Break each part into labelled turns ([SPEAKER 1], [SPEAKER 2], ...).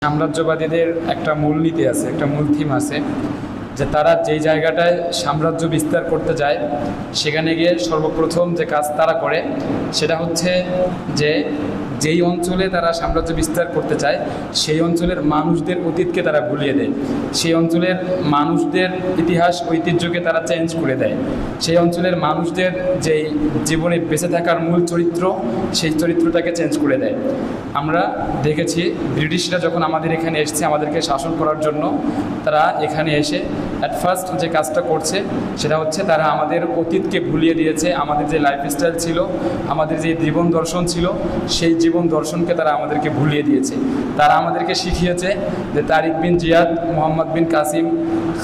[SPEAKER 1] সাম্রাজ্যবাদীদের একটা মূলনীতি আছে, একটা মূল থিম আছে যে তারা যেই জায়গাটায় সাম্রাজ্য বিস্তার করতে যায় সেখানে গিয়ে সর্বপ্রথম যে কাজ তারা করে সেটা হচ্ছে যে যেই অঞ্চলে তারা সাম্রাজ্য বিস্তার করতে চায় সেই অঞ্চলের মানুষদের অতীতকে তারা ভুলিয়ে দেয়, সেই অঞ্চলের মানুষদের ইতিহাস ঐতিহ্যকে তারা চেঞ্জ করে দেয়, সেই অঞ্চলের মানুষদের যেই জীবনে বেঁচে থাকার মূল চরিত্র সেই চরিত্রটাকে চেঞ্জ করে দেয়। আমরা দেখেছি ব্রিটিশরা যখন আমাদের এখানে এসেছে আমাদেরকে শাসন করার জন্য, তারা এখানে এসে অ্যাট ফার্স্ট যে কাজটা করছে সেটা হচ্ছে তারা আমাদের অতীতকে ভুলিয়ে দিয়েছে। আমাদের যে লাইফস্টাইল ছিল, আমাদের যে জীবন দর্শন ছিল, সেই জীবন দর্শনকে তারা আমাদেরকে ভুলিয়ে দিয়েছে। তারা আমাদেরকে শিখিয়েছে যে তারিক বিন জিয়াদ, মোহাম্মদ বিন কাসিম,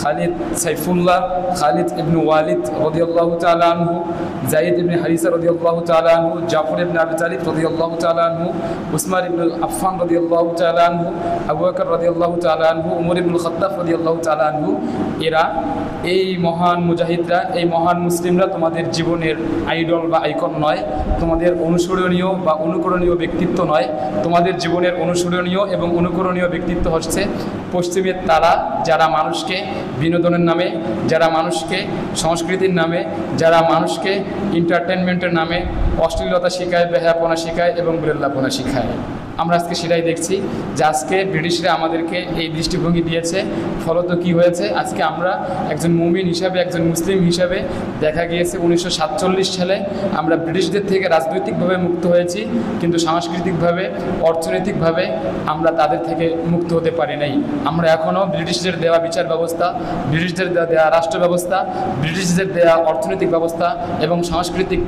[SPEAKER 1] খালিদ সাইফুল্লাহ, খালিদ ইবনু ওয়ালিদ রাদিয়াল্লাহু তাআলা আনহু, জাইদ ইবনে হারিসা রাদিয়াল্লাহু তাআলা আনহু, জাফর ইবনে আবি তালিব রাদিয়াল্লাহু তাআলা আনহু, উসমান ইবনে আফফান রাদিয়াল্লাহু তাআলা আনহু, আবু বকর রাদিয়াল্লাহু তাআলা আনহু, উমর ইবনুল খাত্তাব রাদিয়াল্লাহু তাআলা আনহু, এরা এই মহান মুজাহিদরা, এই মহান মুসলিমরা তোমাদের জীবনের আইডল বা আইকন নয়, তোমাদের অনুসরণীয় বা অনুকরণীয় ব্যক্তিত্ব নয়। তোমাদের জীবনের অনুসরণীয় এবং অনুকরণীয় ব্যক্তিত্ব হচ্ছে পশ্চিমের তারা, যারা মানুষকে বিনোদনের নামে, যারা মানুষকে সংস্কৃতির নামে, যারা মানুষকে এন্টারটেনমেন্টের নামে অশ্লীলতা শেখায়, বেহায়াপনা শেখায় এবং বিড়ল্লাপনা শেখায়। আমরা আজকে সেটাই দেখছি যে আজকে ব্রিটিশরা আমাদেরকে এই দৃষ্টিভঙ্গি দিয়েছে, ফলত কি হয়েছে, আজকে আমরা একজন মুমিন হিসাবে, একজন মুসলিম হিসাবে দেখা গিয়েছে 1947 সালে আমরা ব্রিটিশদের থেকে রাজনৈতিকভাবে মুক্ত হয়েছি, কিন্তু সাংস্কৃতিকভাবে, অর্থনৈতিকভাবে আমরা তাদের থেকে মুক্ত হতে পারি নাই। আমরা এখনও ব্রিটিশদের দেওয়া বিচার ব্যবস্থা, ব্রিটিশদের দেওয়া রাষ্ট্র ব্যবস্থা, ব্রিটিশদের দেওয়া অর্থনৈতিক ব্যবস্থা এবং সাংস্কৃতিক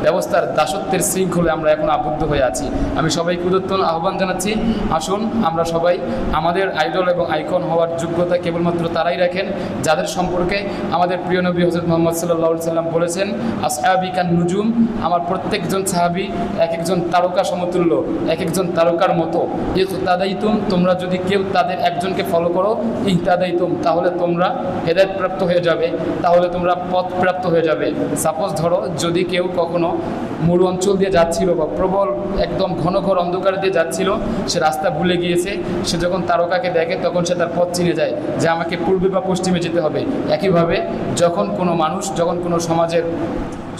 [SPEAKER 1] ব্যবস্থার দাসত্বের শৃঙ্খলে আমরা এখন আবদ্ধ হয়ে আছি। আমি সবাইকে উদাত্ত আহ্বান জানাচ্ছি, আসুন আমরা সবাই আমাদের আইডল এবং আইকন হওয়ার যোগ্যতা কেবলমাত্র তারাই রাখেন যাদের সম্পর্কে আমাদের প্রিয় নবী হযরত মুহাম্মদ সাল্লাল্লাহু আলাইহি সাল্লাম বলেছেন, আসহাবি কান নুজুম, আমার প্রত্যেকজন সাহাবী এক একজন তারকা সমতুল্য, এক একজন তারকার মতো। ইহতাদাইতুম, তোমরা যদি কেউ তাদের একজনকে ফলো করো, ইহতাদাইতুম, তাহলে তোমরা হেদায়েতপ্রাপ্ত হয়ে যাবে, তাহলে তোমরা পথপ্রাপ্ত হয়ে যাবে। সাপোজ ধরো যদি কেউ কখনো মরু অঞ্চল দিয়ে যাচ্ছিল বা প্রবল একদম ঘন ঘর অন্ধকার দিয়ে যাচ্ছিল, সে রাস্তা ভুলে গিয়েছে, সে যখন তারকাকে দেখে তখন সে তার পথ চিনে যায় যে আমাকে পূর্বে বা পশ্চিমে যেতে হবে। একইভাবে যখন কোনো মানুষ, যখন কোনো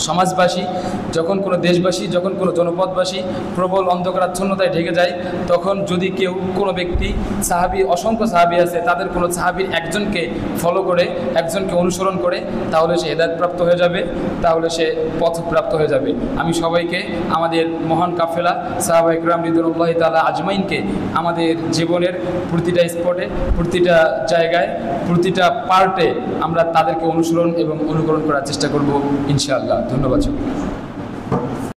[SPEAKER 1] সমাজবাসী, যখন কোনো দেশবাসী, যখন কোনো জনপদবাসী প্রবল অন্ধকারাচ্ছন্নতায় ঢেকে যায়, তখন যদি কেউ, কোনো ব্যক্তি, সাহাবী, অসংখ্য সাহাবী আছে, তাদের কোনো সাহাবীর একজনকে ফলো করে, একজনকে অনুসরণ করে, তাহলে সে হেদায়েতপ্রাপ্ত হয়ে যাবে, তাহলে সে পথপ্রাপ্ত হয়ে যাবে। আমি সবাইকে, আমাদের মহান কাফেলা সাহাবা ইকরাম রিদওয়ানুল্লাহি তাআলা আজমাইনকে আমাদের জীবনের প্রতিটা স্পটে, প্রতিটা জায়গায়, প্রতিটা পার্টে আমরা তাদেরকে অনুসরণ এবং অনুকরণ করার চেষ্টা করব ইনশাআল্লাহ। ধন্যবাদ।